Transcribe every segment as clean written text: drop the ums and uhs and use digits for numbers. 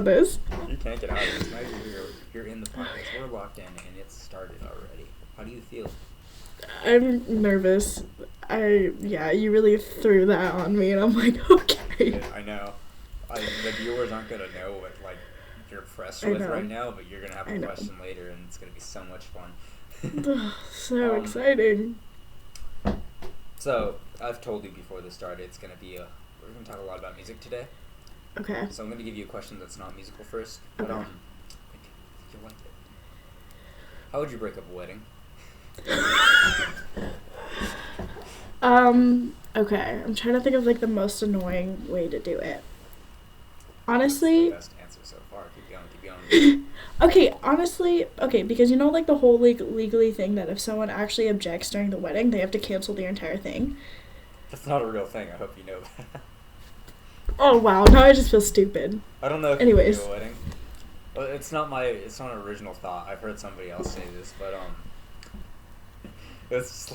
this. You can't get out of this. Now you're in the podcast. We're locked in, and it's started already. How do you feel? I'm nervous. You really threw that on me, and I'm like, okay. Yeah, I know. The viewers aren't gonna know what you're pressed with right now, but you're gonna have a question later, and it's gonna be so much fun. So exciting. So I've told you before this started, it's gonna be we're gonna talk a lot about music today. Okay. So I'm gonna give you a question that's not musical first, but you'll like it. How would you break up a wedding? Okay. I'm trying to think of the most annoying way to do it. Honestly. That's the best answer so far. Keep going. Okay, honestly, because the whole legally thing that if someone actually objects during the wedding, they have to cancel the entire thing. That's not a real thing. I hope you know that. Oh wow, now I just feel stupid. I don't know if anyways. You do a wedding. Well, it's not an original thought. I've heard somebody else say this, but it's just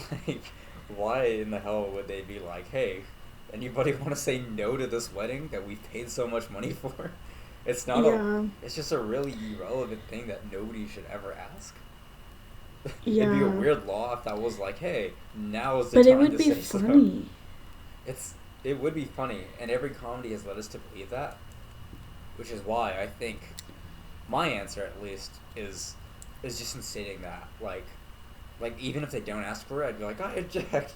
why in the hell would they be like, hey, anybody want to say no to this wedding that we've paid so much money for? It's not it's just a really irrelevant thing that nobody should ever ask. Yeah. It'd be a weird law if that was hey, now is the time to say so. But it would be funny. It would be funny, and every comedy has led us to believe that, which is why I think my answer, at least, is just in stating that, even if they don't ask for it, I'd be like, I object.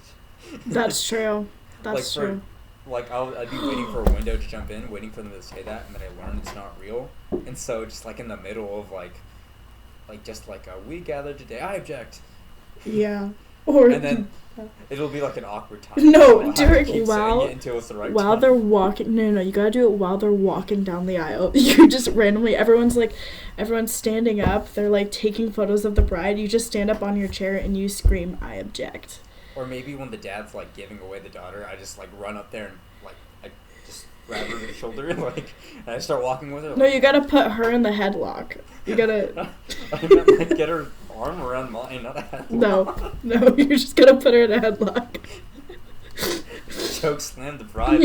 That's true. That's true. I'd be waiting for a window to jump in, waiting for them to say that, and then I learned it's not real, and so just in the middle of we gathered today, I object. Yeah. Or and then it'll be an awkward time. No, while time. They're walking. No, you gotta do it while they're walking down the aisle. You just randomly, everyone's standing up. They're taking photos of the bride. You just stand up on your chair and you scream, "I object." Or maybe when the dad's giving away the daughter, I just run up there and I just grab her to the shoulder and I start walking with her. No, you gotta put her in the headlock. You gotta. I meant get her arm around mine, not a headlock. No, you're just gonna put her in a headlock. Choke slam the bride.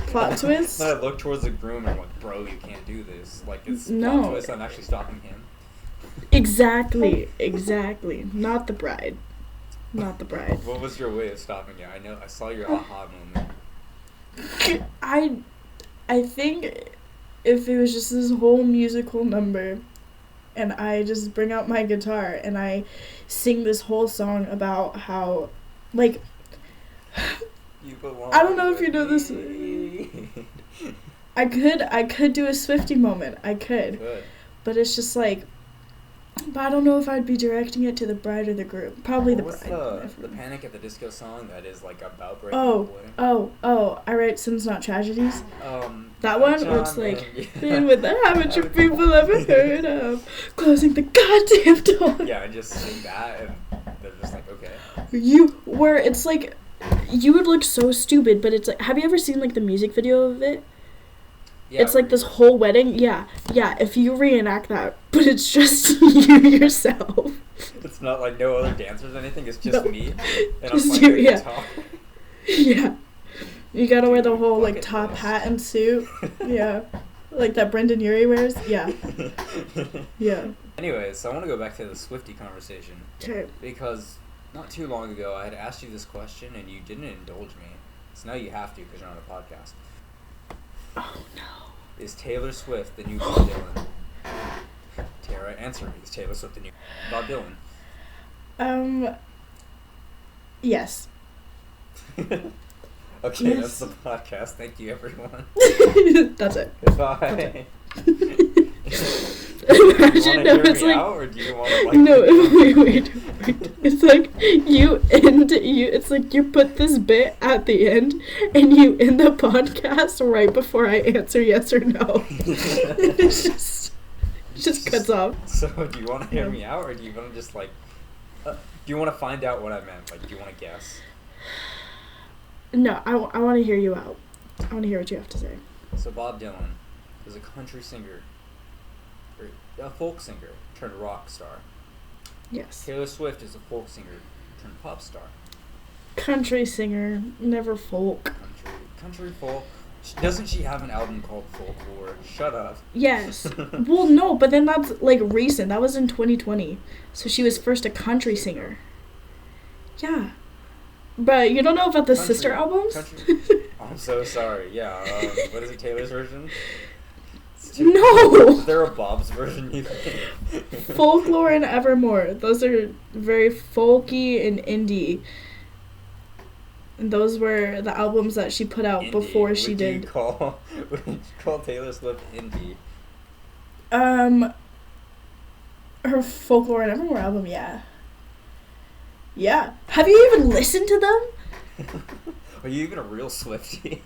Plot twist. Then I look towards the groom and I'm like, bro, you can't do this. It's plot twist. I'm actually stopping him. Exactly. Not the bride. What was your way of stopping it? I saw your aha moment. I think if it was just this whole musical number and I just bring out my guitar and I sing this whole song about how I don't know if you know this. I could do a Swiftie moment. I could. But it's just but I don't know if I'd be directing it to the bride or the groom. Probably the bride. What's the Panic at the Disco song that is about breaking up a wedding? I write Sins Not Tragedies. That one where it's with the haven't you people ever heard of closing the goddamn door. Yeah, I just sing that and they're just okay. It's you would look so stupid, but it's have you ever seen the music video of it? Yeah, it's this whole wedding. Yeah, if you reenact that, but it's just you yourself. It's not no other dancers or anything, it's just me. And just I'm you, yeah. Top. Yeah. You gotta wear the whole top hat and suit. Yeah. That Brendan Urie wears. Yeah. Yeah. Anyways, so I want to go back to the Swiftie conversation. Okay. Because not too long ago I had asked you this question and you didn't indulge me. So now you have to because you're on a podcast. Oh no. Is Taylor Swift the new Bob Dylan? Tara, answer me. Is Taylor Swift the new Bob Dylan? Yes. Okay, yes. That's the podcast. Thank you, everyone. That's it. Goodbye. Imagine, no, it's out, or do you want to no, wait. It's it's you put this bit at the end, and you end the podcast right before I answer yes or no. It just cuts off. So, do you want to hear me out, or do you want to just do you want to find out what I meant? Do you want to guess? No, I want to hear you out. I want to hear what you have to say. So Bob Dylan is a country singer, or a folk singer turned rock star. Yes. Taylor Swift is a folk singer turned pop star. Country singer, never folk. Country folk. Doesn't she have an album called Folklore? Shut up. Yes. Well, no, but then that's like recent. That was in 2020. So she was first a country singer. Yeah. But you don't know about the sister albums? I'm so sorry. Yeah. What is it, Taylor's version? No! Is there a Bob's version, you think? Folklore and Evermore. Those are very folky and indie. And those were the albums that she put out indie. Before she did. Would you call Taylor Swift indie? Her Folklore and Evermore album, yeah. Yeah. Have you even listened to them? Are you even a real Swiftie?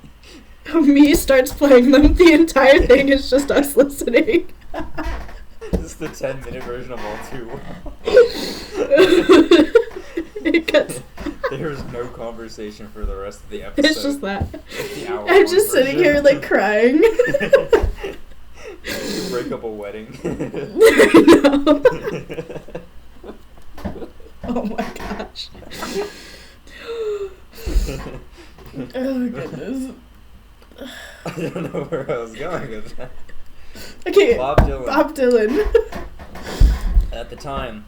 Me starts playing them. The entire thing is just us listening. This is the 10-minute version of All Too Well. There's no conversation for the rest of the episode. It's just that. I'm just sitting here like crying. You break up a wedding. No. Oh my gosh. Oh goodness. I don't know where I was going with that. Okay, Bob Dylan. At the time,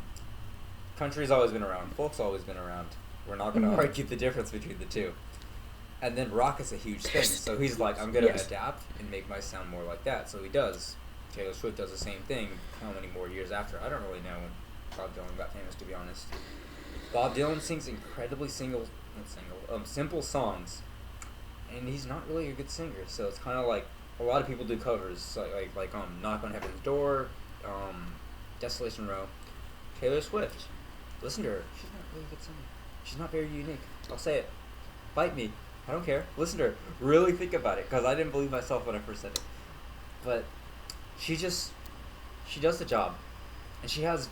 country's always been around. Folk's always been around. We're not going to argue the difference between the two. And then rock is a huge thing. So he's like, I'm going to adapt and make my sound more like that. So he does. Taylor Swift does the same thing how many more years after? I don't really know when Bob Dylan got famous, to be honest. Bob Dylan sings incredibly simple songs. And he's not really a good singer. So it's kind of like a lot of people do covers. Like Knock on Heaven's Door, Desolation Row. Taylor Swift. Listen to her. She's not really a good singer. She's not very unique. I'll say it. Bite me. I don't care. Listen to her. Really think about it, because I didn't believe myself when I first said it. But she does the job. And she has,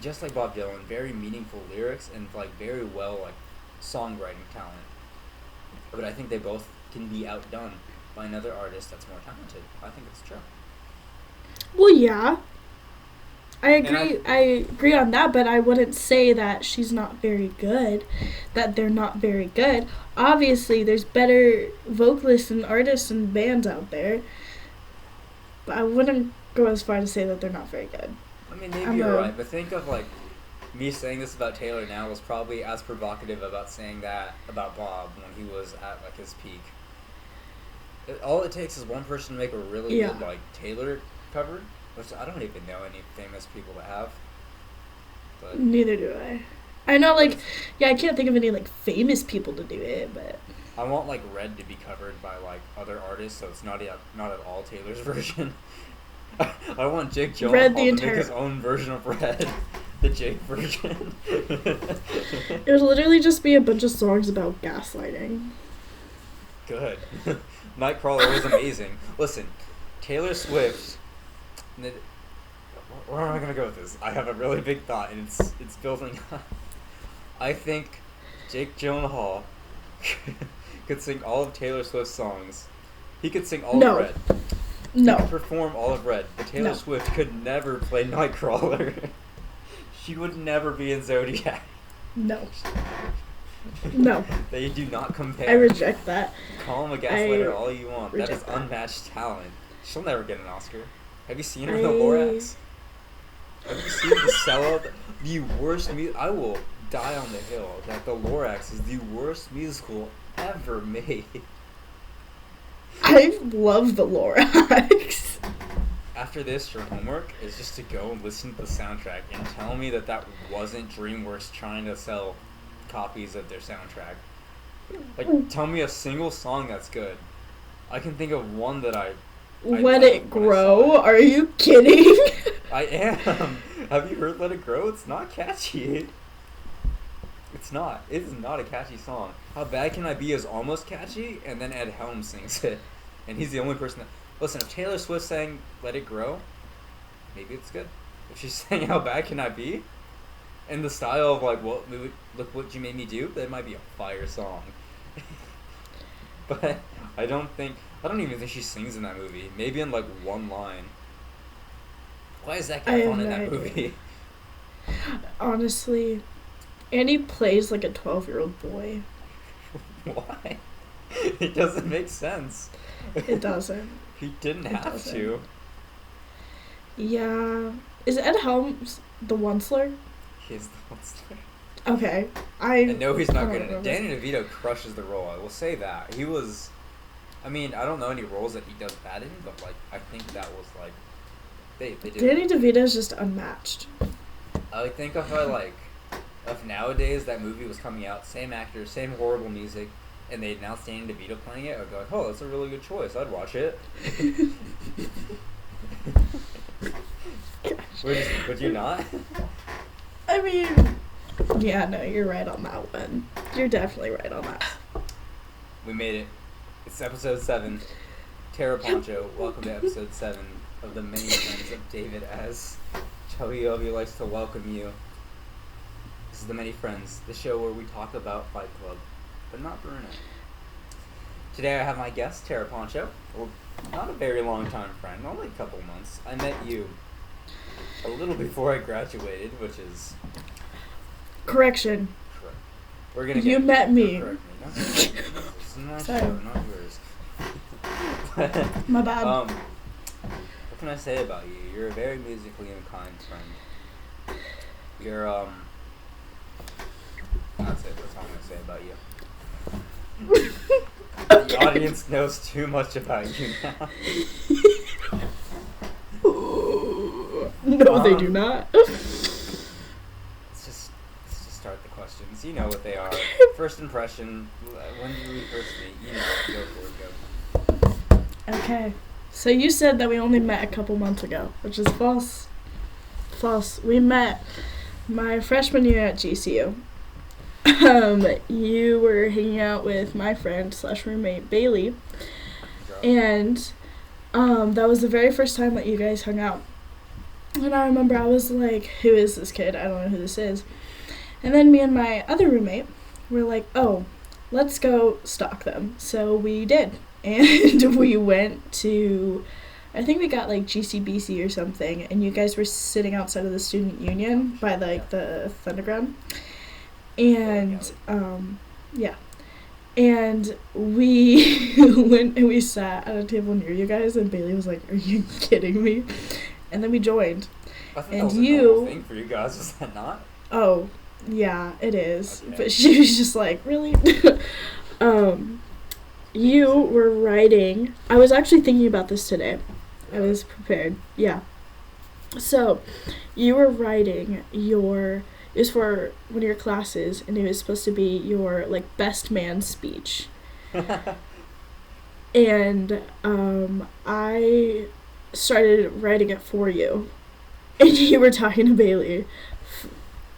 just like Bob Dylan, very meaningful lyrics and like very well like songwriting talent. But I think they both can be outdone by another artist that's more talented. I think it's true. Well, yeah. I agree on that, but I wouldn't say that she's not very good, that they're not very good. Obviously, there's better vocalists and artists and bands out there, but I wouldn't go as far to say that they're not very good. I mean, maybe you're right, but think of, like, me saying this about Taylor now was probably as provocative about saying that about Bob when he was at, like, his peak. All it takes is one person to make a really good, like, Taylor cover, which I don't even know any famous people that have. But neither do I. I know, like, I can't think of any, like, famous people to do it, but I want, like, Red to be covered by, like, other artists, so it's not at all Taylor's version. I want Jake Gyllenhaal to make his own version of Red. The Jake version. It would literally just be a bunch of songs about gaslighting. Good. Nightcrawler was amazing. Listen, Taylor Swift. Where am I gonna go with this? I have a really big thought, and it's building up. I think Jake Gyllenhaal could sing all of Taylor Swift's songs. He could sing all of Red. No. He could perform all of Red, but Taylor Swift could never play Nightcrawler. She would never be in Zodiac. No. No. They do not compare. I reject that. Call him a gaslighter all you want. That is unmatched talent. She'll never get an Oscar. Have you seen her in the Lorax? Have you seen the sellout? The worst I will die on the hill that the Lorax is the worst musical ever made. I love the Lorax. After this, your homework is just to go and listen to the soundtrack and tell me that wasn't DreamWorks trying to sell copies of their soundtrack. Like, tell me a single song that's good. I can think of one that I Let It Grow? Are you kidding? I am. Have you heard Let It Grow? It's not catchy. It's not. It is not a catchy song. How Bad Can I Be is almost catchy, and then Ed Helms sings it. And he's the only person that... Listen, if Taylor Swift sang Let It Grow, maybe it's good. If she sang How Bad Can I Be, in the style of, like, Look What You Made Me Do, that might be a fire song. But I don't even think she sings in that movie. Maybe in, like, one line. Why is that guy on in that movie? Honestly, Andy plays like a 12-year-old boy. Why? It doesn't make sense. It doesn't. He didn't have to. Yeah. Is Ed Helms the Onceler? He's the Onceler. Okay. I know he's not good at it. Danny DeVito crushes the role. I will say that. He was... I mean, I don't know any roles that he does bad in, but, like, I think that was, like... They did. Danny DeVito's just unmatched. I think if nowadays that movie was coming out, same actor, same horrible music, and they announced Danny DeVito playing it, I'd go like, oh, that's a really good choice. I'd watch it. Would you not? I mean, yeah, no, you're right on that one. You're definitely right on that. We made it. It's episode 7. TARAH PANCHO, welcome to episode 7 of the many friends of David as Chubby Obi likes to welcome you. This is The Many Friends, the show where we talk about Fight Club, but not Bruno. Today I have my guest, TARAH PANCHO. Well, not a very long time friend, only a couple months. I met you a little before I graduated, which is... Correction. Correct. We're gonna you met me. Correct me. No, this is my show, not yours. My bad. What can I say about you? You're a very musically inclined friend. You're, that's it. That's all I'm gonna say about you. Okay. The audience knows too much about you now. No, they do not. Let's just start the questions. You know what they are. First impression. When did we first meet? You know. Go for it. Go. Okay. So you said that we only met a couple months ago, which is false. False. We met my freshman year at GCU. You were hanging out with my friend / roommate Bailey, and that was the very first time that you guys hung out. And I remember I was like, who is this kid? I don't know who this is. And then me and my other roommate were like, oh, let's go stalk them. So we did. And we went to, I think we got like GCBC or something, and you guys were sitting outside of the student union by like the Thunderground. And yeah. And we went and we sat at a table near you guys, and Bailey was like, are you kidding me? And then we joined. I thought that was a normal thing for you guys, was that not? Oh, yeah, it is. Okay. But she was just like, really? You were writing. I was actually thinking about this today. I was prepared. Yeah. So, you were writing it was for one of your classes, and it was supposed to be your, like, best man speech. And, I started writing it for you. And you were talking to Bailey.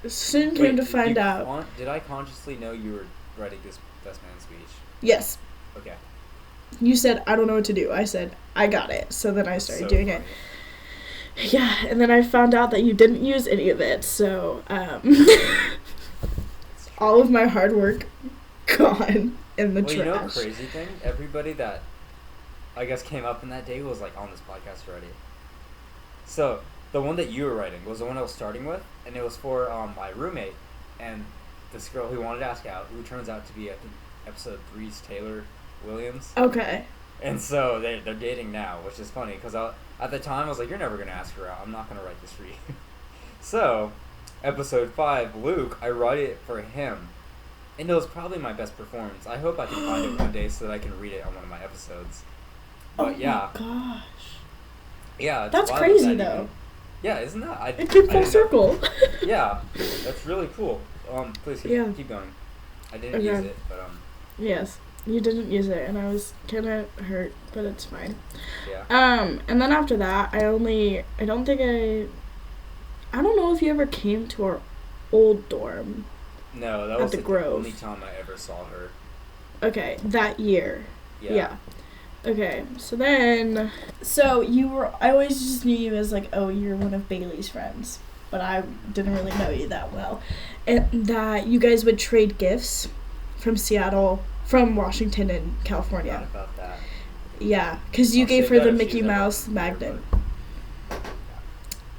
Soon came to find out. Did I consciously know you were writing this best man speech? Yes. Okay. You said, I don't know what to do. I said, I got it. So then I started doing it. Yeah, and then I found out that you didn't use any of it, so all of my hard work gone in the trash. You know the crazy thing? Everybody that I guess came up in that day was like on this podcast already. So the one that you were writing was the one I was starting with, and it was for my roommate and this girl who wanted to ask out, who turns out to be, I think, episode 3's Taylor Williams. Okay. And so they're dating now, which is funny, because at the time I was like, you're never going to ask her out. I'm not going to write this for you. So, episode 5, Luke, I write it for him. And it was probably my best performance. I hope I can find it one day so that I can read it on one of my episodes. But yeah. Oh my gosh. Yeah. That's crazy, though. Yeah, isn't that? It came full circle. Yeah, that's really cool. Please keep going. I didn't use it, but Yes. You didn't use it, and I was kind of hurt, but it's fine. Yeah. And then after that, I don't know if you ever came to our old dorm. No, that was the only time I ever saw her. Okay, that year. Yeah. Okay, I always just knew you as like, oh, you're one of Bailey's friends, but I didn't really know you that well. And that you guys would trade gifts from Washington and California. Not about that. Yeah, because you gave her the Mickey Mouse magnet.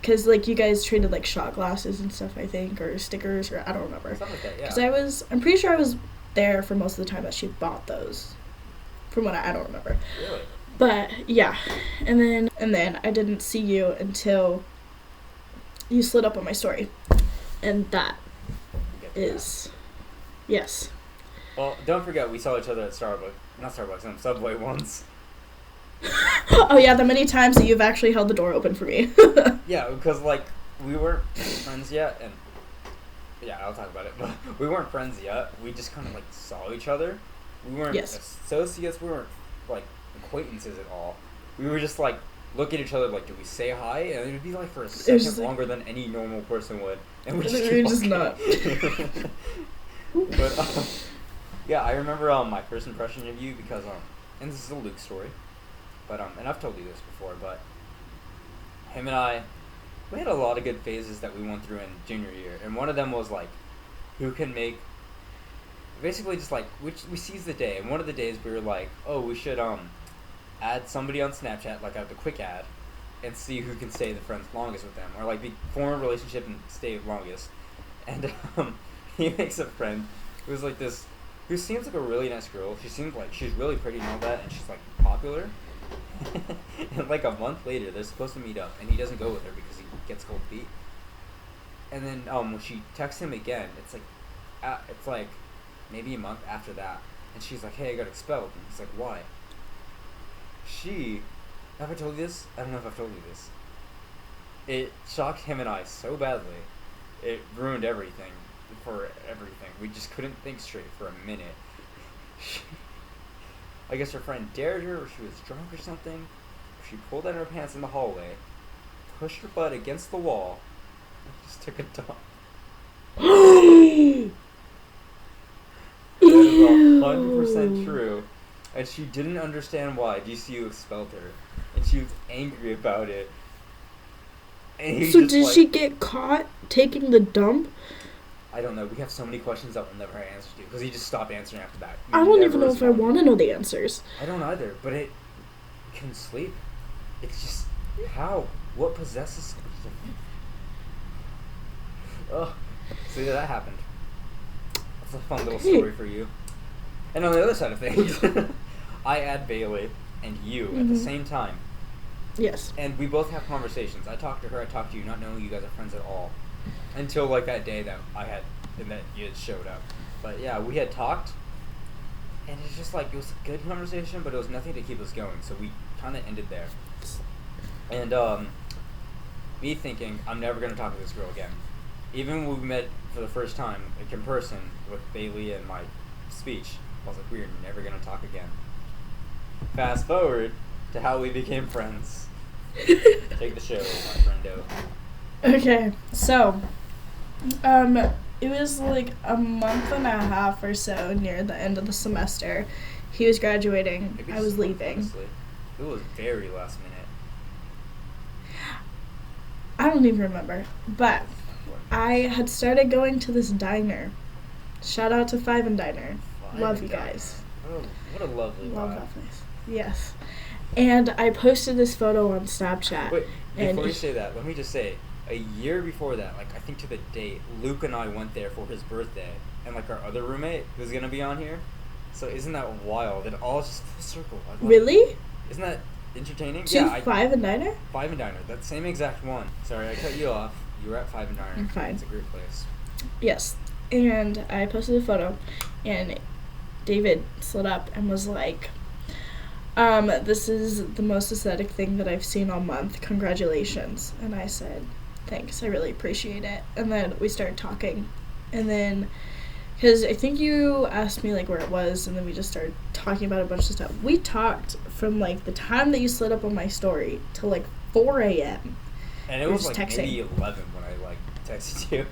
Because, like, you guys traded, like, shot glasses and stuff, I think, or stickers, or I don't remember. Something like that, yeah. Because I'm pretty sure I was there for most of the time that she bought those. from what I don't remember. Really? But yeah, and then I didn't see you until you slid up on my story, and that is yes. Well, don't forget we saw each other at Subway once. Oh yeah, the many times that you've actually held the door open for me. Yeah, because like we weren't friends yet, and yeah, I'll talk about it. But we weren't friends yet. We just kind of like saw each other. We weren't associates. We weren't like acquaintances at all. We were just like look at each other like, do we say hi? And it would be like for a second longer than any normal person would, and we just not. But yeah, I remember my first impression of you because and this is a Luke story, but and I've told you this before, but him and I, we had a lot of good phases that we went through in junior year, and one of them was like, who can make, basically just like, we seized the day, and one of the days we were like, oh, we should add somebody on Snapchat, like the quick ad, and see who can stay the friends longest with them, or like form a relationship and stay longest. And he makes a friend who's like this, who seems like a really nice girl. She seems like she's really pretty and all that, and she's like popular. And like a month later, they're supposed to meet up, and he doesn't go with her because he gets cold feet. And then when she texts him again, it's like maybe a month after that, and she's like, "Hey, I got expelled." And he's like, "Why?" Have I told you this? I don't know if I've told you this. It shocked him and I so badly. It ruined everything. We just couldn't think straight for a minute. I guess her friend dared her, or she was drunk or something. She pulled down her pants in the hallway, pushed her butt against the wall, and just took a dump. That is 100% true. And she didn't understand why DCU expelled her. And she was angry about it. And so did she get caught taking the dump? I don't know. We have so many questions that we'll never have answers to because he just stopped answering after that. I don't even know if I want to know the answers. I don't either, but it can sleep. It's just how? What possesses? Oh, see that happened. That's a fun little story for you. And on the other side of things, I add Bailey and you at the same time. Yes. And we both have conversations. I talk to her, I talk to you, not knowing you guys are friends at all. Until like that day that I had, and that you had showed up. But yeah, we had talked, and it's just like, it was a good conversation, but it was nothing to keep us going, so we kind of ended there. And me thinking, I'm never going to talk to this girl again. Even when we met for the first time, like in person, with Bailey and my speech, I was like, we are never going to talk again. Fast forward to how we became friends. Take the show, my friendo. Okay, so, it was like a month and a half or so near the end of the semester. He was graduating. I was leaving. Honestly. It was very last minute. I don't even remember. But I had started going to this diner. Shout out to Five and Diner. Love you guys. Oh, what a lovely Love that place. Yes. And I posted this photo on Snapchat. Wait, before you say that, let me just say, a year before that, like I think to the date, Luke and I went there for his birthday, and like our other roommate who's gonna be on here. So isn't that wild? It all just full circle. Really? Isn't that entertaining? Five and Diner? Five and Diner, that same exact one. Sorry, I cut you off. You were at Five and Diner. I'm fine. It's a great place. Yes, and I posted a photo, and David slid up and was like, this is the most aesthetic thing that I've seen all month. Congratulations. And I said, thanks, I really appreciate it. And then we started talking. And then, because I think you asked me, like, where it was, and then we just started talking about a bunch of stuff. We talked from, like, the time that you slid up on my story till, like, 4 a.m. And it was, like, texting. Maybe 11 when I, like, texted you.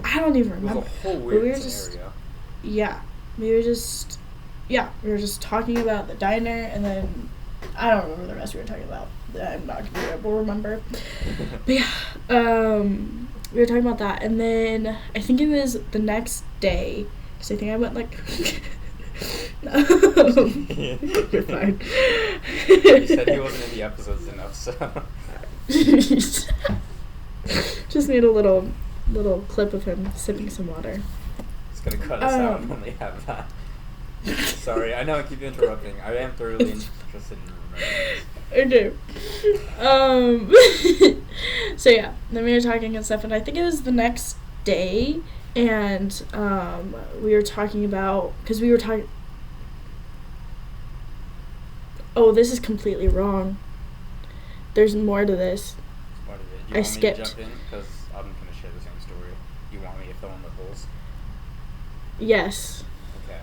I don't even remember. It was a whole weird scenario. We were just talking about the diner, and then I don't remember the rest we were talking about. I'm not going to be able to remember. But yeah, we were talking about that, and then I think it was the next day, because I think I went like... You're fine. You said he wasn't in the episodes enough, so... Just need a little clip of him sipping some water. It's going to cut us out when we have that. Sorry, I know I keep interrupting. I am thoroughly interested in remembering this. Okay. So yeah, then we were talking and stuff, and I think it was the next day, and we were talking about, because we were talking. Oh, this is completely wrong. There's more to this. What is it? Do you want me to jump in? Because I'm going to share the same story. You want me to fill in the holes? Yes. Okay.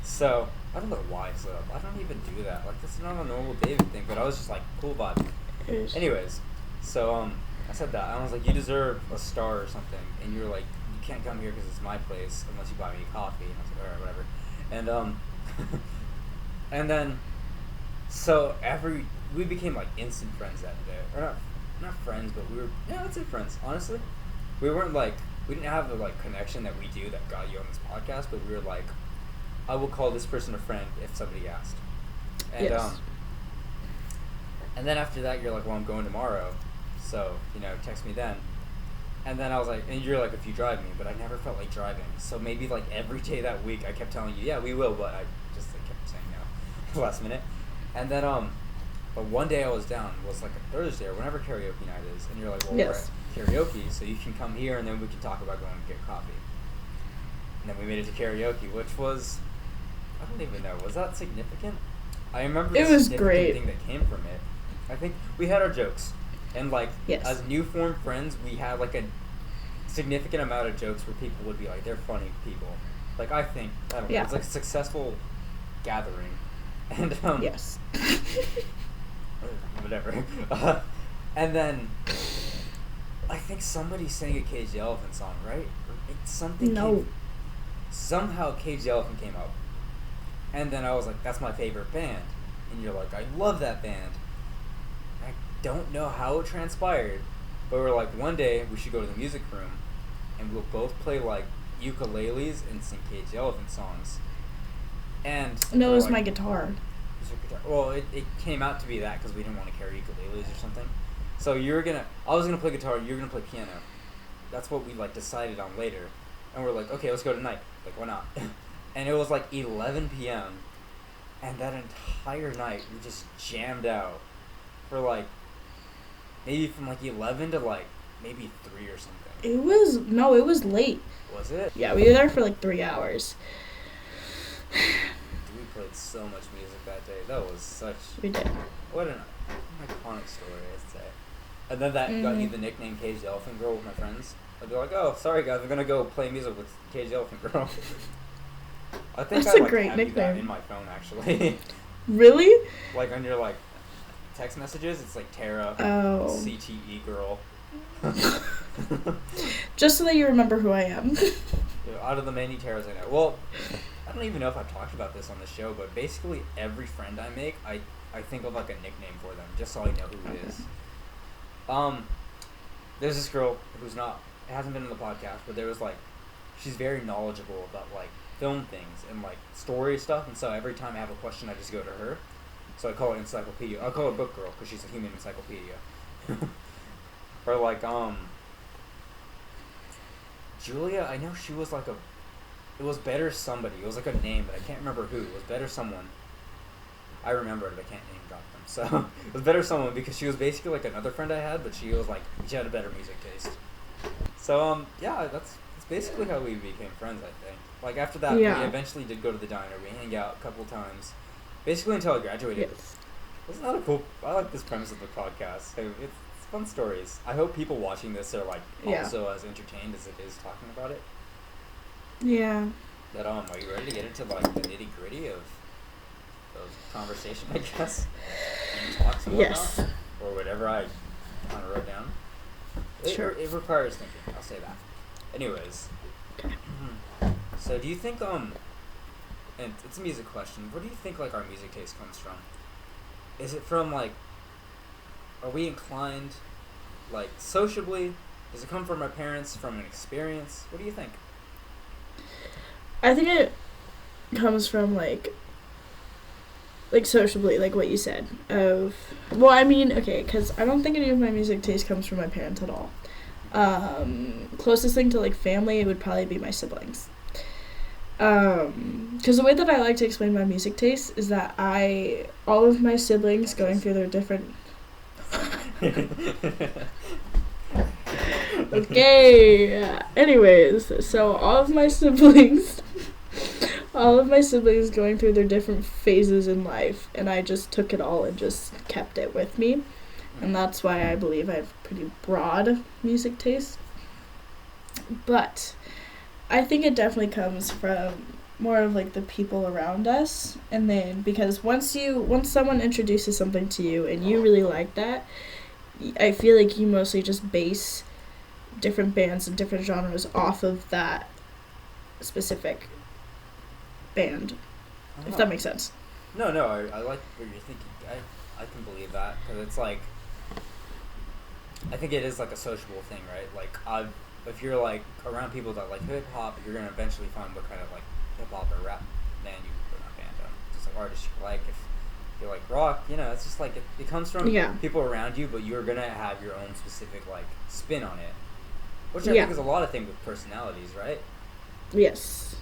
So, I don't know why it's up. I don't even do that. Like, this is not a normal David thing, but I was just like, cool vibe. Anyways, so, I said that. I was like, you deserve a star or something. And you were like, you can't come here because it's my place unless you buy me a coffee. And I was like, alright, whatever. And, and then, so we became like instant friends that day. Or not friends, but we were, yeah, I'd say friends, honestly. We weren't like, we didn't have the like connection that we do that got you on this podcast, but we were like, I will call this person a friend if somebody asked. And yes. And then after that you're like, well, I'm going tomorrow, so, text me then. And then I was like, and you're like, if you drive me, but I never felt like driving. So maybe like every day that week I kept telling you, yeah, we will, but I just like kept saying no last minute. And then but one day I was down, it was like a Thursday or whenever karaoke night is, and you're like, well, yes. we're at karaoke, so you can come here and then we can talk about going to get coffee. And then we made it to karaoke, which was, I don't even know, was that significant? I remember it was great thing that came from it. I think we had our jokes, and like, yes. as new formed friends, we had like a significant amount of jokes where people would be like, they're funny people. Like, I don't know, it's like a successful gathering. And yes. Whatever. And then I think somebody sang a Cage the Elephant song, right? Somehow Cage the Elephant came up. And then I was like, that's my favorite band. And you're like, I love that band. I don't know how it transpired, but we're like, one day we should go to the music room and we'll both play like ukuleles and sing Cage the Elephant songs. And no, it was like, my guitar. Well, it came out to be that because we didn't want to carry ukuleles or something. So I was gonna play guitar, you were gonna play piano. That's what we like decided on later. And we're like, okay, let's go tonight. Like, why not? And it was like 11 p.m. And that entire night we just jammed out for like maybe from like 11 to like maybe 3 or something. It was late. Was it? Yeah, we were there for like 3 hours. We played so much music that day. That was such... We did. What an iconic story, I'd say. And then that got you the nickname Cage the Elephant Girl with my friends. I'd be like, oh, sorry guys, I'm gonna go play music with Cage the Elephant Girl. I think that's I a great have nickname. that in my phone, actually. Really? Like on your like text messages, it's like TARAH, CTE Girl. Just so that you remember who I am. Out of the many TARAHs I know. Well, I don't even know if I've talked about this on the show, but basically every friend I make, I think of like a nickname for them, just so I know who it is. There's this girl who's hasn't been in the podcast, but there was like, she's very knowledgeable about like film things and like story stuff, and so every time I have a question, I just go to her. So I call her Encyclopedia. I'll call her Book Girl because she's a human encyclopedia. Or like Julia, I know she was like it was Better Somebody. It was like a name, but I can't remember who. It was Better Someone. I remember it, but I can't name drop them. So it was Better Someone because she was basically like another friend I had, but she had a better music taste. So yeah, that's basically how we became friends, I think. Like after that, we eventually did go to the diner. We hang out a couple times, basically until I graduated. Yes. Wasn't that a cool? I like this premise of the podcast. It's fun stories. I hope people watching this are like also as entertained as it is talking about it. Yeah. But are you ready to get into like the nitty gritty of conversation? I guess. And talk some yes. about, or whatever I kind of wrote down. Sure. It requires thinking. I'll say that. Anyways. Okay. So do you think and it's a music question. Where do you think like our music taste comes from? Is it from like? Are we inclined, like sociably? Does it come from our parents? From an experience? What do you think? I think it comes from like sociably, like what you said. Because I don't think any of my music taste comes from my parents at all. Closest thing to like family, it would probably be my siblings. Because the way that I like to explain my music taste is that all of my siblings going through their different. Okay. Anyways, so all of my siblings going through their different phases in life, and I just took it all and just kept it with me, and that's why I believe I have pretty broad music taste. But I think it definitely comes from more of like the people around us, and then because once someone introduces something to you and you really like that, I feel like you mostly just base different bands and different genres off of that specific band, if that makes sense. No, I like what you're thinking. I can believe that, because it's like, I think it is like a sociable thing, right? Like, if you're like around people that like hip hop, you're gonna eventually find what kind of like hip hop or rap band just like artists you like. If you like rock, it's just like it comes from people around you, but you're gonna have your own specific like spin on it, which I think is a lot of things with personalities, right? Yes.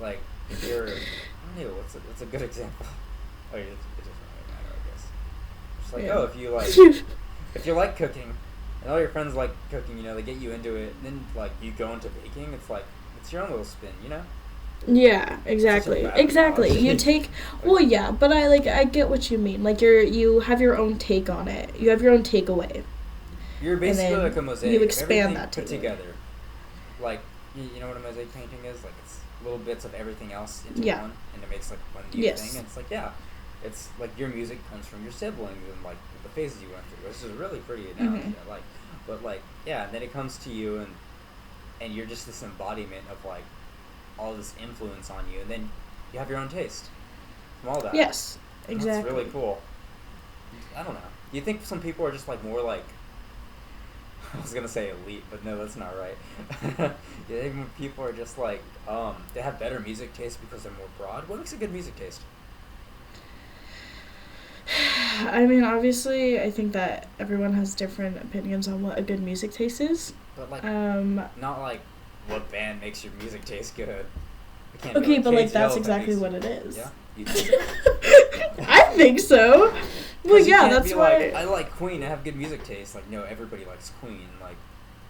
Like if you're, I don't know, what's a good example? Oh, it doesn't really matter, I guess. Just like if you like cooking, and all your friends like cooking, they get you into it, and then like you go into baking, it's your own little spin, Yeah, exactly. Exactly. You take but I get what you mean. Like you have your own take on it. You have your own takeaway. You're basically like a mosaic. You expand that put together. Like you know what a mosaic painting is? Like it's little bits of everything else into one, and it makes like one new thing. And it's like it's like your music comes from your siblings and like the phases you went through. This is a really pretty analogy. I like, but like and then it comes to you and you're just this embodiment of like all this influence on you, and then you have your own taste from all that. Yes, exactly. That's really cool. I don't know. Do you think some people are just like more like, I was gonna say elite, but no, that's not right. You think people are just like they have better music taste because they're more broad? What makes a good music taste? I mean, obviously, I think that everyone has different opinions on what a good music taste is. But like, not like what band makes your music taste good. Okay, but like that's exactly what it is. Yeah. I think so. Well, yeah, that's why. Like, I like Queen. I have good music taste. Like, no, everybody likes Queen. Like,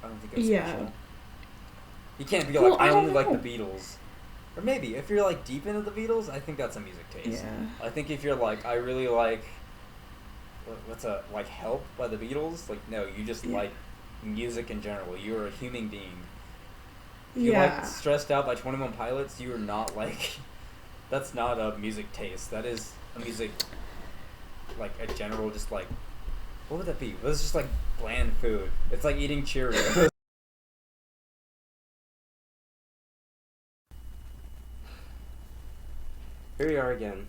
I don't think it's special. You can't be like, I only like the Beatles. Or maybe if you're like deep into the Beatles, I think that's a music taste. Yeah. I think if you're like, I really like, like Help by the Beatles. Like, no, you just like music in general. You're a human being. If you like Stressed Out by 21 Pilots, you are not like, that's not a music taste. That is a music, like a general, just like, what would that be? Well, it's just like bland food. It's like eating Cheerios. Here we are again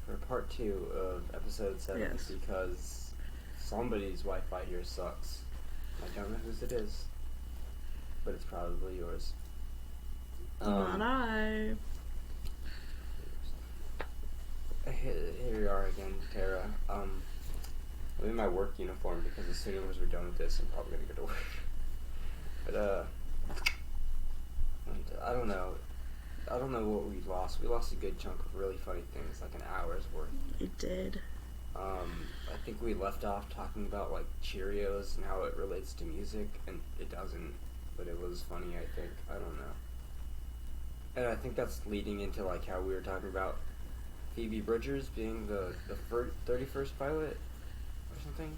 for part 2 of episode 7 because somebody's Wi-Fi here sucks. I don't know whose it is, but it's probably yours. Not I. Here we are again, Tara. I'm in my work uniform because as soon as we're done with this, I'm probably gonna go to work. But I don't know. I don't know what we lost. We lost a good chunk of really funny things, like an hour's worth. It did. I think we left off talking about like Cheerios and how it relates to music, and it doesn't. But it was funny, I think. I don't know. And I think that's leading into like how we were talking about Phoebe Bridgers being the 31st pilot or something.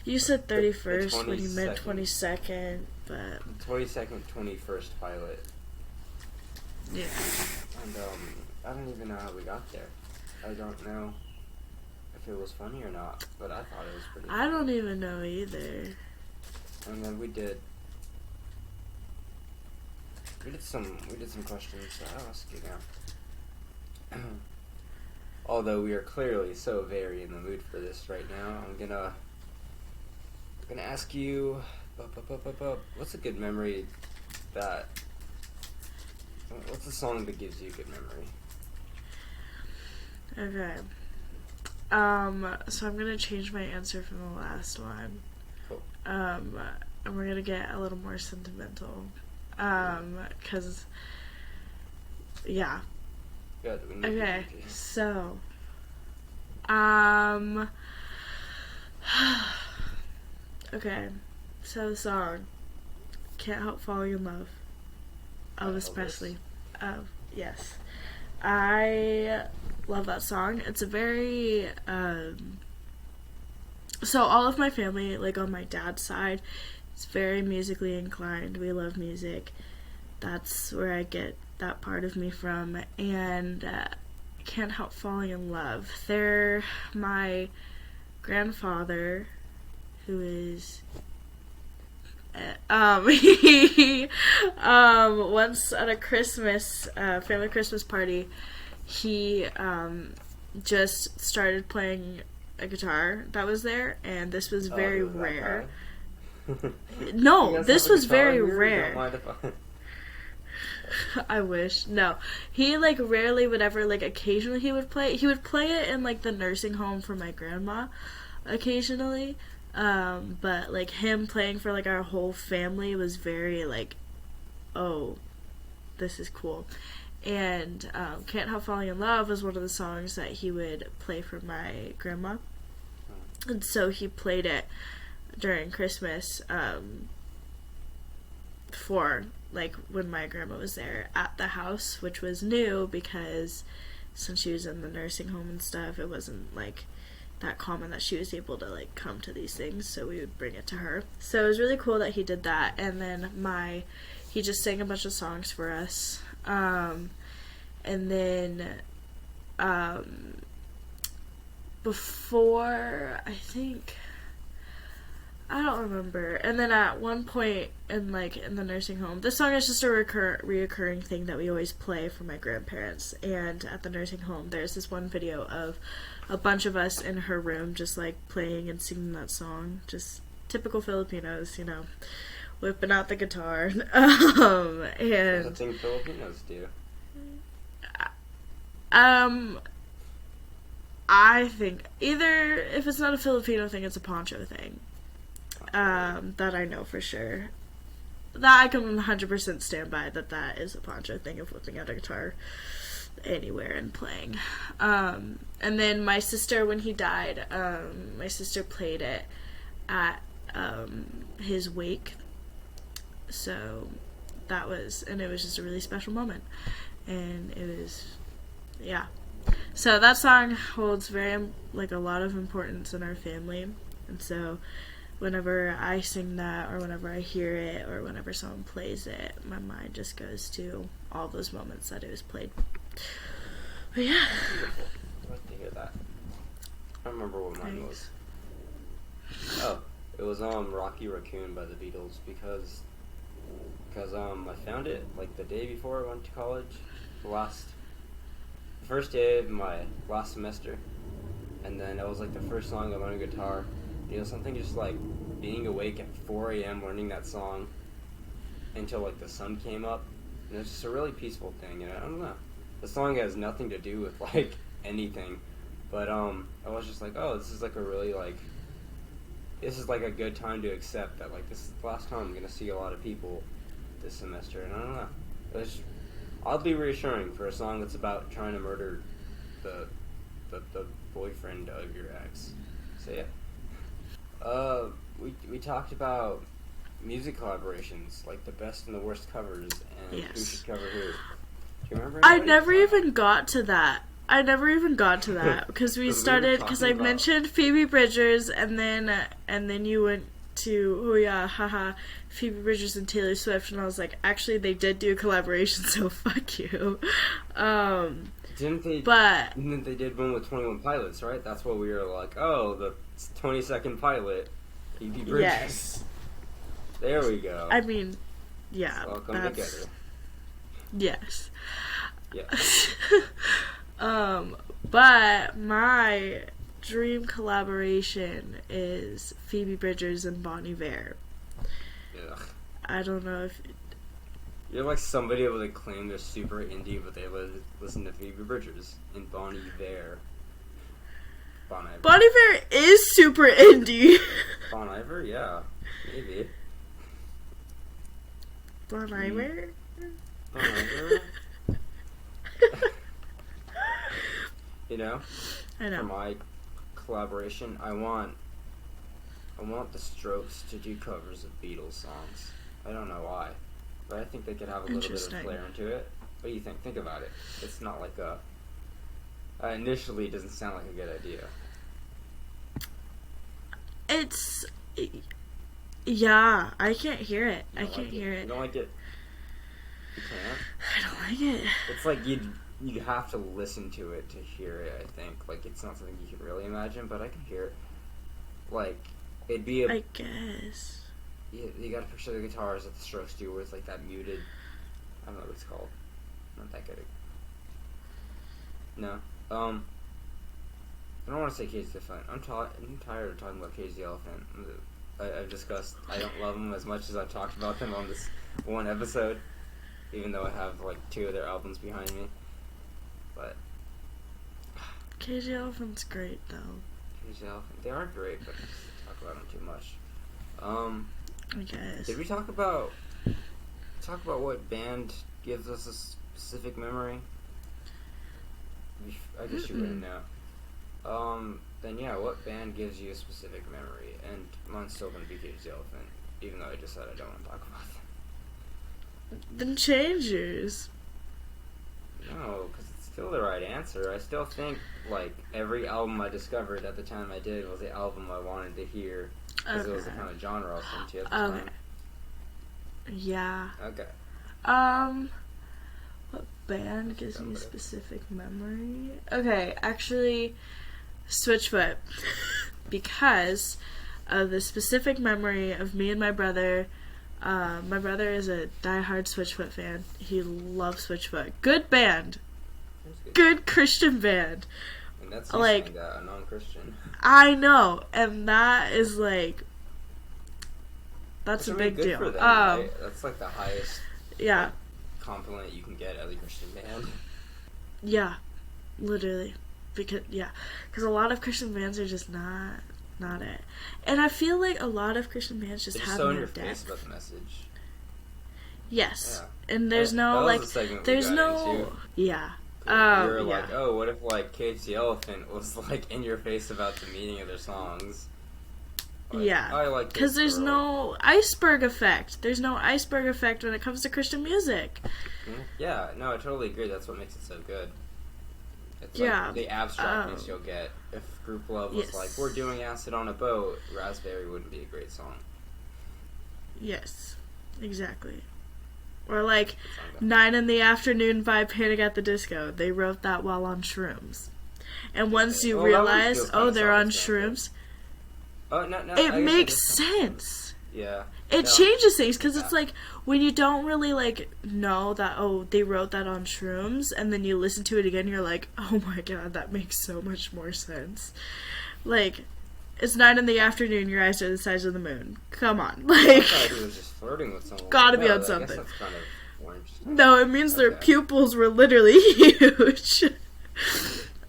You said 31st when you meant 22nd, but 22nd, 21st pilot. Yeah. And I don't even know how we got there. I don't know if it was funny or not, but I thought it was pretty funny. I don't even know either. And then we did some questions, so I'll ask you now. Although we are clearly so very in the mood for this right now, I'm gonna ask you, what's a good memory what's a song that gives you a good memory? Okay. So I'm gonna change my answer from the last one. Cool. And we're gonna get a little more sentimental. 'Cause Yeah. Good. We need Okay, PG. so, okay, so the song "Can't Help Falling in Love" Elvis Presley. Yes, I love that song. It's a very so all of my family, like on my dad's side, is very musically inclined. We love music. That's where I get that part of me from, and Can't Help Falling in Love. They're my grandfather, who is he once at a Christmas family Christmas party, he just started playing a guitar that was there, and this was very rare. No, this was very rare. Don't mind if I wish. No. He, like, rarely would ever, like, occasionally he would play it in, like, the nursing home for my grandma, occasionally, but, like, him playing for, like, our whole family was very, like, oh, this is cool. And Can't Help Falling in Love was one of the songs that he would play for my grandma, and so he played it during Christmas, for, like, when my grandma was there at the house, which was new because since she was in the nursing home and stuff, it wasn't, like, that common that she was able to, like, come to these things, so we would bring it to her. So it was really cool that he did that, and then he just sang a bunch of songs for us, and then, before, I don't remember. And then at one point in the nursing home, this song is just a reoccurring thing that we always play for my grandparents. And at the nursing home, there's this one video of a bunch of us in her room just, like, playing and singing that song. Just typical Filipinos, you know, whipping out the guitar. And that's the thing Filipinos do. I think either, if it's not a Filipino thing, it's a Pancho thing. That I know for sure. That I can 100% stand by, that is a Pancho thing of whipping out a guitar anywhere and playing. And then my sister, when he died, my sister played it at his wake. So it was just a really special moment. And it was, yeah. So that song holds very, like, a lot of importance in our family. And so whenever I sing that, or whenever I hear it, or whenever someone plays it, my mind just goes to all those moments that it was played. But yeah. Beautiful. I'd like to hear that. I don't remember what mine was. Oh, it was Rocky Raccoon by the Beatles, because I found it, like, the day before I went to college, the first day of my last semester, and then it was, like, the first song I learned guitar. You know, something just, like, being awake at 4 a.m. learning that song until, like, the sun came up. And it was just a really peaceful thing, and I don't know. The song has nothing to do with, like, anything. But, I was just like, oh, this is, like, a really, like, this is, like, a good time to accept that, like, this is the last time I'm going to see a lot of people this semester. And I don't know. It was oddly reassuring for a song that's about trying to murder the boyfriend of your ex. So, yeah. We talked about music collaborations, like the best and the worst covers, and who should cover who. Do you remember? I never even got to that. Because because I mentioned Phoebe Bridgers, and then you went to, oh yeah, haha, Phoebe Bridgers and Taylor Swift, and I was like, actually they did do a collaboration, so fuck you. Didn't they? But they did one with 21 Pilots, right? That's what we were like. Oh, the 22nd Pilot, Phoebe Bridgers. Yes. There we go. I mean, yeah. All come together. Yes. Yes. But my dream collaboration is Phoebe Bridgers and Bon Iver. Ugh. I don't know if you're like somebody able to claim they're super indie, but they listen to Phoebe Bridgers and Bon Iver. Bon Iver is super indie. Bon Iver, yeah, maybe. Bon Iver. Bon Iver. You know? I know. For my collaboration, I want the Strokes to do covers of Beatles songs. I don't know why, but I think they could have a little bit of flair into it. What do you think? Think about it. It's not like a... initially, it doesn't sound like a good idea. It's... Yeah, I can't hear it. I can't hear it. You don't like it? You can't? I don't like it. It's like you'd have to listen to it to hear it, I think. Like, it's not something you can really imagine, but I can hear it. Like, it'd be a... I guess. You gotta picture the guitars that the Strokes do, where it's like that muted... I don't know what it's called. Not that good. No. I don't want to say Cage the Elephant. I'm tired of talking about Cage the Elephant. I've discussed... I don't love them as much as I've talked about them on this one episode. Even though I have, like, 2 of their albums behind me. But... Cage the Elephant's great, though. Cage the Elephant. They are great, but I just talk about them too much. I guess. Did we talk about what band gives us a specific memory? I guess you wouldn't know. Then yeah, what band gives you a specific memory? And mine's still gonna be Cage the Elephant, even though I just said I don't want to talk about them. Then change yours. No, because it's still the right answer. I still think, like, every album I discovered at the time I did was the album I wanted to hear. Because it was the kind of genre I was into at the time. Yeah. Okay. What band gives me a specific memory? Okay, actually, Switchfoot. Because of the specific memory of me and my brother. My brother is a diehard Switchfoot fan. He loves Switchfoot. Good band. Good Christian band. And that's like a non-Christian. I know, and that is like... That's a big deal. For them, right? That's like the highest compliment you can get as a Christian band. Yeah, literally. Because a lot of Christian bands are just not it. And I feel like a lot of Christian bands just have no depth. Face about the message. Yes. Yeah. And there's no, like... There's no... Into. Yeah. You were like, oh, what if, like, Cage the Elephant was, like, in your face about the meaning of their songs? Like, yeah. I like because there's no iceberg effect. There's no iceberg effect when it comes to Christian music. Yeah, no, I totally agree. That's what makes it so good. It's like the abstractness you'll get. If Group Love was like, we're doing acid on a boat, Raspberry wouldn't be a great song. Yes, exactly. Or like 9 in the Afternoon by Panic at the Disco. They wrote that while on shrooms. And once you realize, they're on shrooms, it makes sense. Yeah. It changes things, because it's like, when you don't really, like, know that, they wrote that on shrooms, and then you listen to it again, you're like, oh my god, that makes so much more sense. Like, it's 9 in the afternoon, your eyes are the size of the moon. Come on. Like, I thought he was just flirting with someone. Gotta be on something. I guess that's kind of more interesting. No, it means their pupils were literally huge.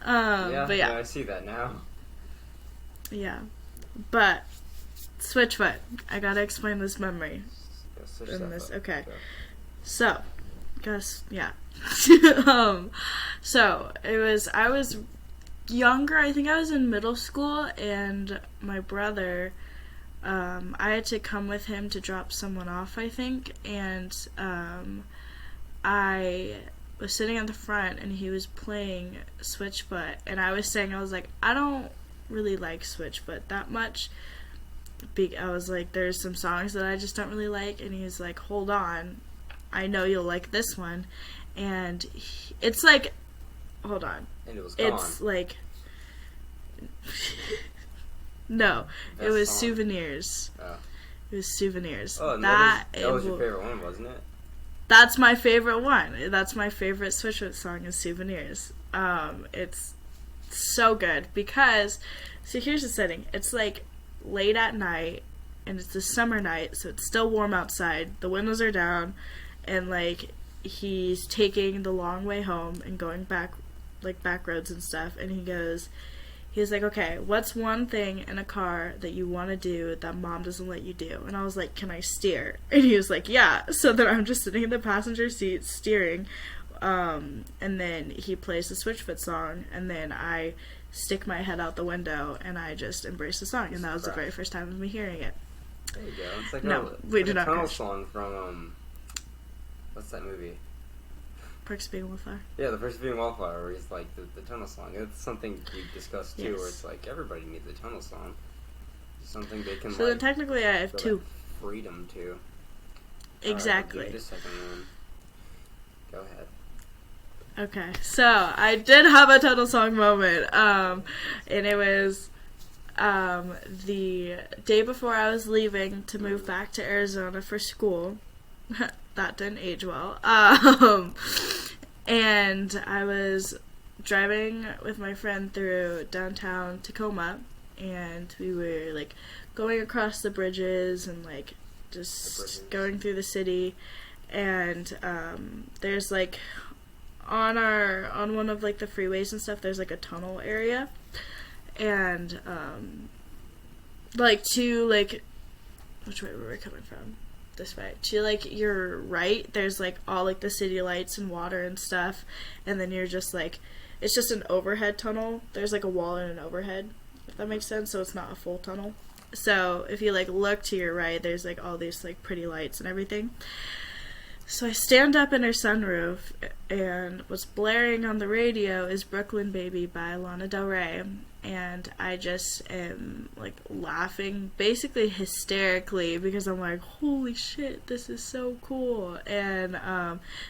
But yeah, I see that now. Yeah. But... Switchfoot. I gotta explain this memory. Okay. So, so I was younger. I think I was in middle school, and my brother, I had to come with him to drop someone off, I think, and I was sitting at the front, and he was playing Switchfoot, and I was like, I don't really like Switchfoot that much. I was like, there's some songs that I just don't really like, and he's like, hold on, I know you'll like this one, and it's like, hold on, and it was gone. It's like, no, it was song. Souvenirs. It was Souvenirs. Oh, that was your favorite one, wasn't it? That's my favorite one. That's my favorite Switchfoot song is Souvenirs. It's so good because, see, here's the setting. It's like late at night, and it's a summer night, so it's still warm outside. The windows are down, and like he's taking the long way home and going back, like back roads and stuff. And he's like, okay, what's one thing in a car that you want to do that mom doesn't let you do? And I was like, can I steer? And he was like, yeah. So then I'm just sitting in the passenger seat steering, and then he plays the Switchfoot song, and then I stick my head out the window and I just embrace the song, and that was the very first time of me hearing it. There you go. It's like we do not tunnel song from what's that movie? Perks of Being a Wallflower. Yeah, the Perks of Being a Wallflower, where it's like the tunnel song. It's something we discussed too, where it's like everybody needs a tunnel song. It's something they can. So then technically, I have two. Freedom to. Exactly. Give it a second one. Go ahead. Okay, so I did have a tunnel song moment, and it was the day before I was leaving to move back to Arizona for school. That didn't age well. And I was driving with my friend through downtown Tacoma, and we were like going across the bridges and like just going through the city, and there's like on one of like the freeways and stuff, there's like a tunnel area, and like to like which way were we coming from? This way. To like your right, there's like all like the city lights and water and stuff, and then you're just like, it's just an overhead tunnel. There's like a wall and an overhead, if that makes sense, so it's not a full tunnel. So if you like look to your right, there's like all these like pretty lights and everything. So I stand up in her sunroof, and what's blaring on the radio is Brooklyn Baby by Lana Del Rey, and I just am like laughing basically hysterically because I'm like, holy shit, this is so cool. And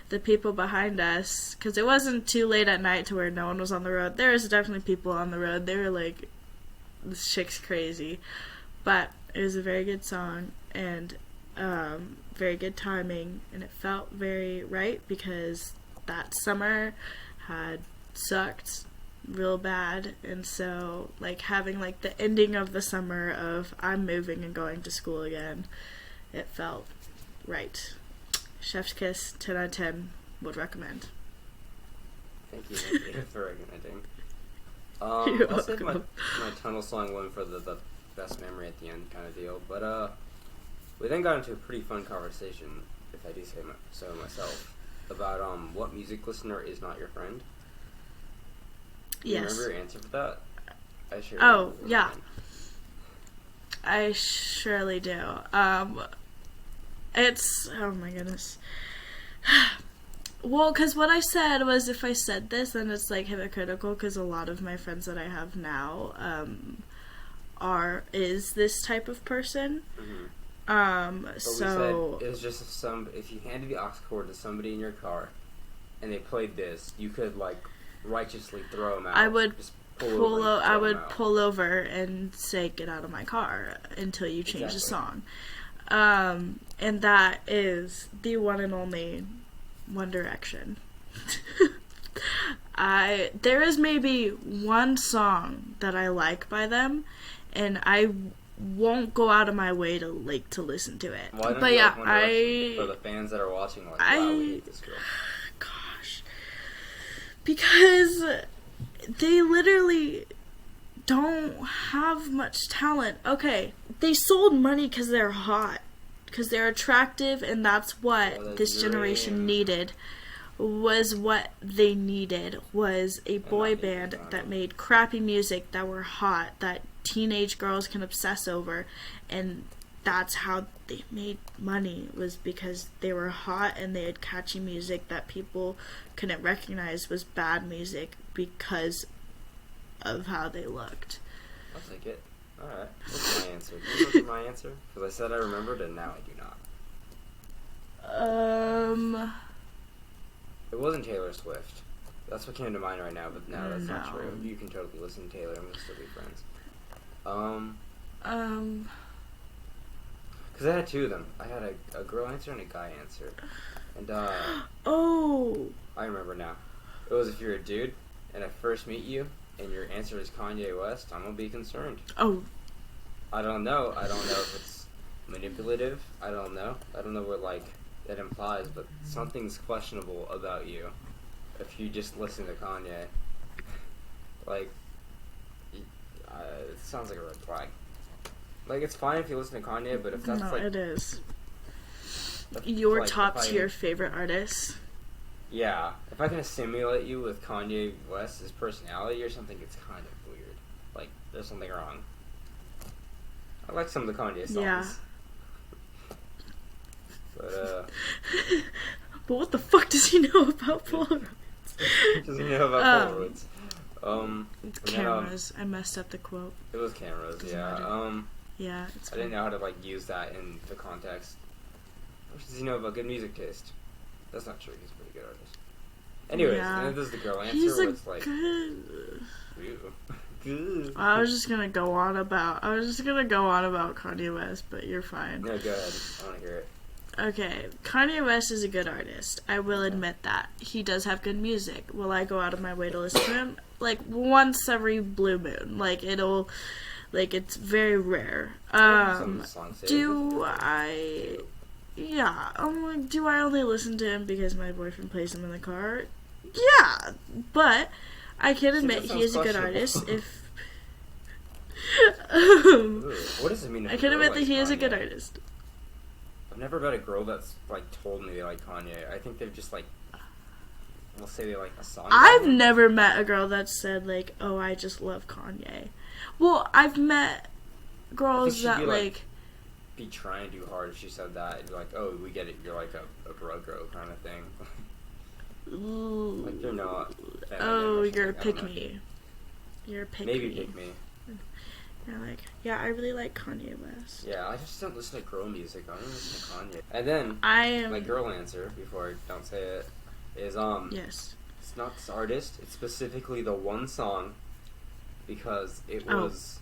the people behind us, because it wasn't too late at night to where no one was on the road, there was definitely people on the road. They were like, this chick's crazy, but it was a very good song, and very good timing, and it felt very right because that summer had sucked real bad, and so like having like the ending of the summer of I'm moving and going to school again, it felt right. Chef's kiss, 10 out of 10, would recommend. Thank you for recommending. I'll save my tunnel song one for the best memory at the end kind of deal, but we then got into a pretty fun conversation, if I do say so myself, about what music listener is not your friend. Do you remember your answer for that? I sure. Oh, yeah. I surely do. It's, oh my goodness. Well, because what I said was if I said this, then it's like hypocritical, because a lot of my friends that I have now is this type of person. Mm-hmm. But so we said it was just if you handed the aux cord to somebody in your car and they played this, you could like righteously throw them out. I would pull over and say, get out of my car until you change the song. And that is the one and only One Direction. There is maybe one song that I like by them, and I won't go out of my way to listen to it. Why don't you like One Direction? For the fans that are watching, like, wow, we hate this girl. Gosh. Because they literally don't have much talent. Okay, they sold money because they're hot, because they're attractive, and that's what this generation needed. Was what they needed was a boy band that made crappy music that were hot, that teenage girls can obsess over, and that's how they made money, was because they were hot and they had catchy music that people couldn't recognize was bad music because of how they looked. I'll take it. Alright, what's my answer? Do you remember my answer? Because I said I remembered and now I do not. It wasn't Taylor Swift. That's what came to mind right now, but no, that's not true. You can totally listen to Taylor and we'll still be friends. Because I had two of them. I had a girl answer and a guy answer. And, I remember now. It was if you're a dude and I first meet you and your answer is Kanye West, I'm gonna be concerned. Oh. I don't know if it's manipulative. I don't know what, like, that implies, but something's questionable about you if you just listen to Kanye. Like, it sounds like a red flag. Like, it's fine if you listen to Kanye, but if that's it is. Your like, top tier favorite artist? Yeah, if I can assimilate you with Kanye West's personality or something, it's kind of weird. Like, there's something wrong. I like some of the Kanye songs. Yeah. But, But what the fuck does he know about Polaroids? does he know about Polaroids? Cameras. I messed up the quote. It was cameras, yeah. Yeah, it's I didn't know how to, like, use that in the context. What does he know about good music taste? That's not true. He's a pretty good artist. Anyways, yeah. and this is the girl answer. He's where it's like, good. I was just gonna go on about Kanye West, but you're fine. No, go ahead. I want to hear it. Okay, Kanye West is a good artist. I will admit that. He does have good music. Will I go out of my way to listen to him? Like, once every blue moon. Like, it's very rare. Do I... Yeah, do I only listen to him because my boyfriend plays him in the car? Yeah, but I can admit he is a good artist if... What does it mean? I can admit that he is a good artist. I've never met a girl that's, like, told me they like Kanye. I think they've just, like, we'll say they like a song. I've never met a girl that said, like, oh, I just love Kanye. Well, I've met girls that, like... be trying too hard if she said that. It'd be like, oh, we get it, you're like a bro kind of thing. Like, you're not. Oh, you're a pick-me. You're a pick-me. Maybe pick-me. You're like, yeah, I really like Kanye West. Yeah, I just don't listen to girl music. I don't listen to Kanye. And then, my girl answer, before I don't say it, is, yes. It's not this artist, it's specifically the one song, because it was,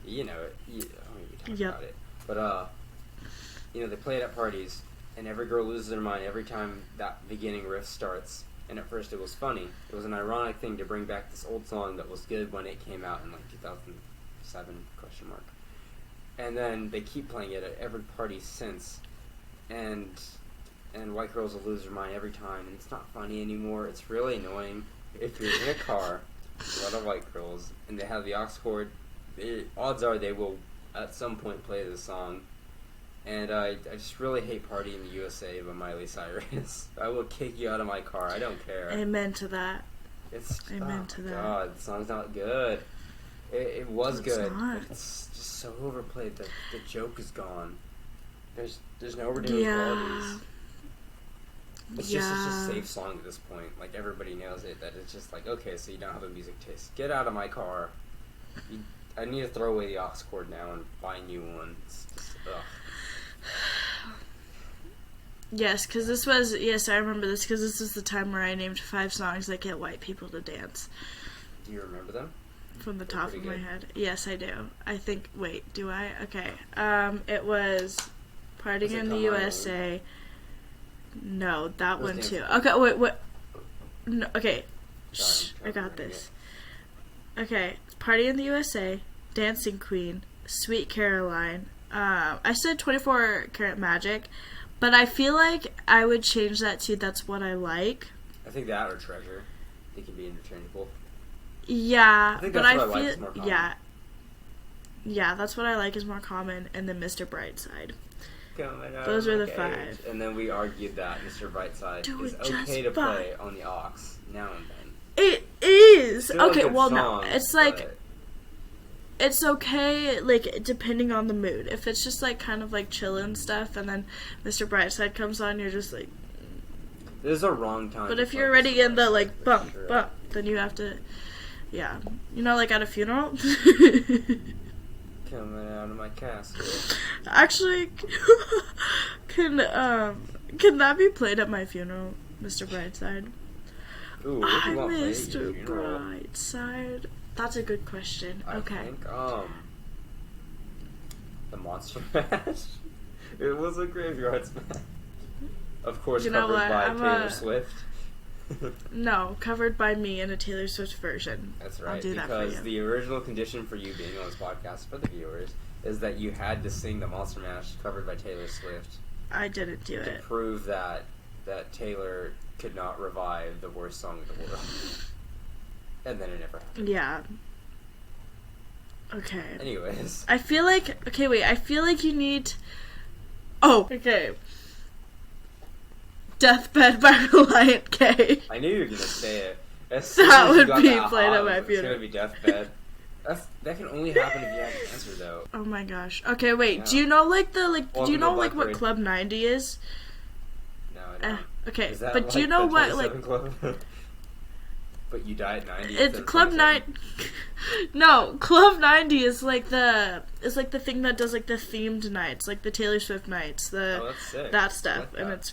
you know, I don't even talk about it. But, you know, they play it at parties, and every girl loses their mind every time that beginning riff starts. And at first it was funny. It was an ironic thing to bring back this old song that was good when it came out in, like, 2007, ? And then they keep playing it at every party since. And white girls will lose their mind every time, and it's not funny anymore. It's really annoying. If you're in a car with a lot of white girls, and they have the aux cord, odds are they will at some point play this song. And I just really hate Party in the USA by Miley Cyrus. I will kick you out of my car. I don't care. Amen to that. Amen to that. God, the song's not good. It was good. But it's just so overplayed. The joke is gone. There's no redeeming qualities. It's just such a safe song at this point. Like, everybody knows it. That it's just like, okay, so you don't have a music taste. Get out of my car. I need to throw away the aux cord now and buy a new one. It's just, ugh. Yes, I remember this, because this was the time where I named 5 songs that get white people to dance. Do you remember them? From the top of my head. Yes, I do. I think, wait, do I? Okay. It was Partying in the USA. No, that one too. Okay, wait. No, okay. Shh, I got this. Okay, Party in the USA, Dancing Queen, Sweet Caroline. I said 24 Karat Magic, but I feel like I would change that to That's What I Like. I think that or Treasure. They can be interchangeable. Yeah, I think but That's What I Like is more common. Yeah, That's What I Like is more common, and then Mr. Brightside. Those are the 5. And then we argued that Mr. Brightside is okay to play on the aux now and then. It is! Still okay, well, song, no. It's like... It's okay, like, depending on the mood. If it's just, like, kind of, like, chillin' stuff, and then Mr. Brightside comes on, you're just like... This is a wrong time. But if you're already in the, like, bump, then you have to... Yeah. You know, like, at a funeral? Coming out of my castle. Actually, can that be played at my funeral, Mr. Brightside? Ooh, what do you want Mr. Brightside. That's a good question. Okay. I think, the Monster Mash. It was a graveyard smash. Of course, covered by Taylor Swift. No, covered by me in a Taylor Swift version. That's right. I'll do that for you. Because the original condition for you being on this podcast, for the viewers, is that you had to sing the Monster Mash covered by Taylor Swift. I didn't do it. To prove that Taylor could not revive the worst song in the world. And then it never happened. Yeah. Okay. Anyways. I feel like you need... Oh, okay. Deathbed by Reliant K. I knew you were going to say it. That would be played at my funeral. It's going to be Deathbed. That can only happen if you have an answer, though. Oh my gosh. Okay, wait. Yeah. Do you know do you know what Club 90 is? No, I don't. Okay, but do you know what But you die at 90. It's Club 90. No, Club 90 is like the thing that does like the themed nights, like the Taylor Swift nights, that's sick. That stuff, like that. And it's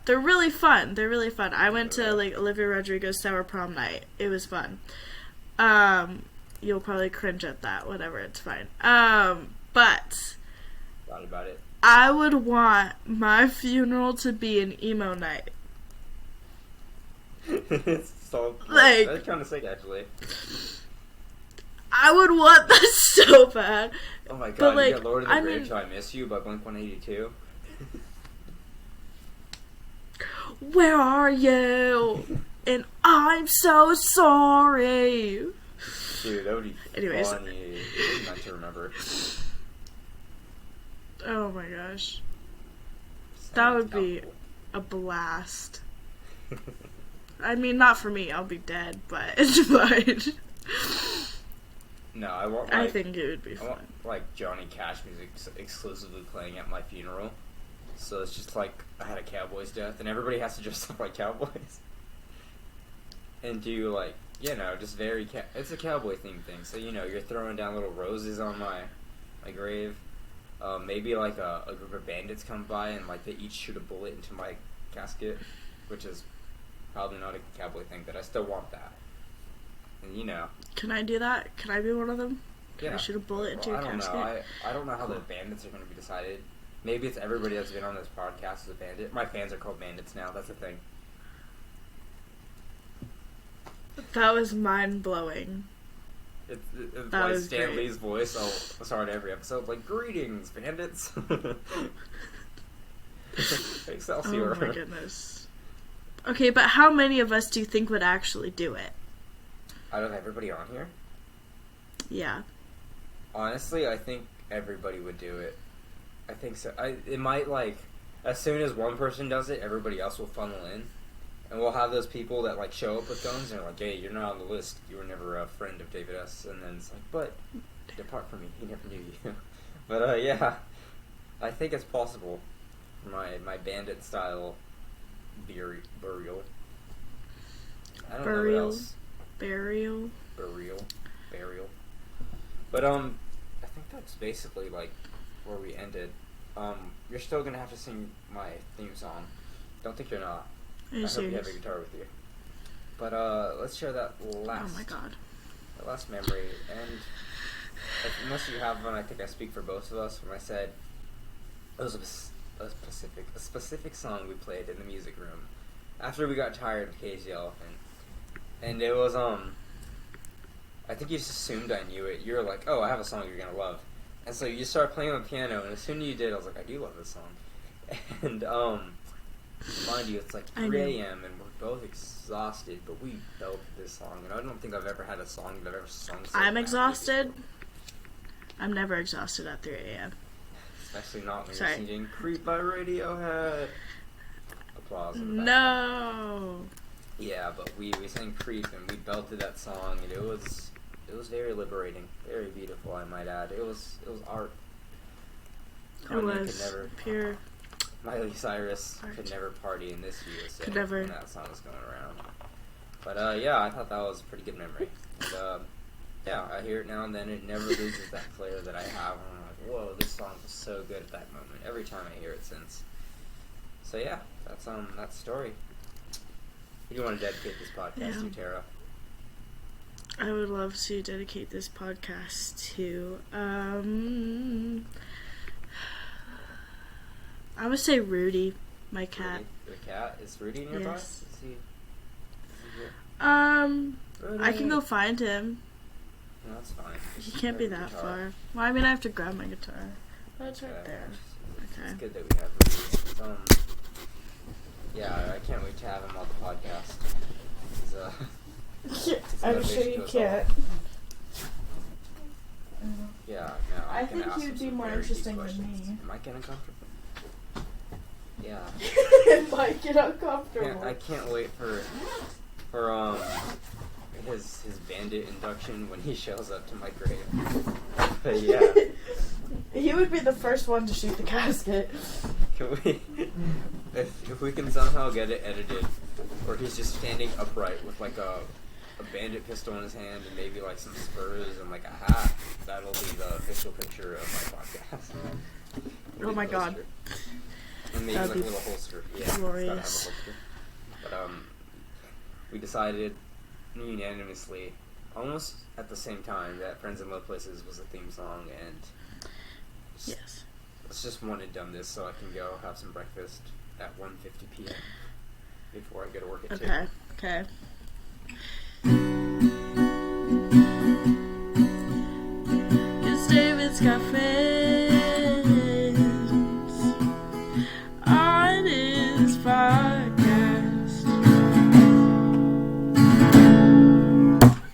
they're really fun. I went to like Olivia Rodrigo's Sour Prom night. It was fun. You'll probably cringe at that. Whatever, it's fine. But thought about it. I would want my funeral to be an emo night. So, like, that's kind of sick, actually. I would want that so bad. Oh my god, you got Lord of the Grave Till I Miss You by Blink-182. Where are you? And I'm so sorry. Dude, that would be funny. Not to remember. Oh my gosh. That would be a blast. I mean, not for me. I'll be dead, but it's fine. No, I want. I think it would be fun. I want, Johnny Cash music exclusively playing at my funeral. So it's just like I had a cowboy's death, and everybody has to dress up like cowboys and do just very. It's a cowboy themed thing. So you're throwing down little roses on my grave. Maybe a group of bandits come by and they each shoot a bullet into my casket, which is probably not a cowboy thing, but I still want that. And Can I do that? Can I be one of them? Can I shoot a bullet into your casket? I don't know how the bandits are going to be decided. Maybe it's everybody that's been on this podcast is a bandit. My fans are called bandits now. That's the thing. That was mind-blowing. It's like Stan Lee's voice. I'll start every episode greetings, bandits. Excelsior. Oh my goodness. Okay, but how many of us do you think would actually do it? Out of everybody on here? Yeah. Honestly, I think everybody would do it. I think so. It might, as soon as one person does it, everybody else will funnel in. And we'll have those people that, show up with guns and are like, hey, you're not on the list. You were never a friend of David S. And then it's like, but depart from me. He never knew you. But, yeah. I think it's possible for my bandit-style burial. I don't know what else. Burial. But I think that's basically where we ended. You're still gonna have to sing my theme song. Don't think you're not. Are you serious? Hope you have a guitar with you. But let's share that last. Oh my god. That last memory, and unless you have one, I think I speak for both of us when I said it was a specific song we played in the music room after we got tired of Cage the Elephant. And it was, I think you just assumed I knew it. You were like, oh, I have a song you're gonna love. And so you started playing on the piano, and as soon as you did, I was like, I do love this song. And, mind you, it's 3 a.m., and we're both exhausted, but we belted this song, and I don't think I've ever had a song that I've ever sung so I'm exhausted. I'm never exhausted at 3 a.m. Especially not when you're singing Creep by Radiohead. Applause. No! Yeah, but we sang Creep and we belted that song, and it was very liberating, very beautiful, I might add. It was art. It was pure. Miley Cyrus art. Could never party in this USA could never. When that song was going around. But yeah, I thought that was a pretty good memory. And yeah, I hear it now and then. It never loses that flair that I have. I'm like, whoa, this song was so good at that moment. Every time I hear it since. So yeah, that's that story. Who do you want to dedicate this podcast to, Tara? I would love to dedicate this podcast to, I would say Rudy, my cat. Rudy, the cat? Is Rudy nearby? Yes. Is he here? Rudy. I can go find him. No, that's fine. He can't be that far. Well, I mean, I have to grab my guitar. But it's right there. Okay. It's good that we have Rudy. Yeah, I can't wait to have him on the podcast. I'm sure you can't. Yeah, no. I think you'd be more interesting than me. Am I getting uncomfortable? Yeah. It might get uncomfortable. I can't wait for his bandit induction when he shows up to my grave. But yeah. He would be the first one to shoot the casket. Can we, if we can somehow get it edited, or he's just standing upright with like a bandit pistol in his hand and maybe like some spurs and like a hat, that'll be the official picture of my podcast. Oh my god. And maybe like a little holster. Yeah, glorious. It's gotta have a holster. But we decided unanimously, almost at the same time, that Friends in Low Places was a theme song, and yes, let's just one and done this so I can go have some breakfast at 1:50 p.m. before I go to work at 2. Okay. Cause David's got friends on his podcast.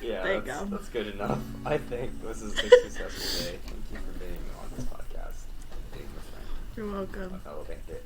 Yeah, there you go. That's good enough. I think this is a successful day. Thank you for being on this podcast. Being my friend. You're welcome. My fellow bandit.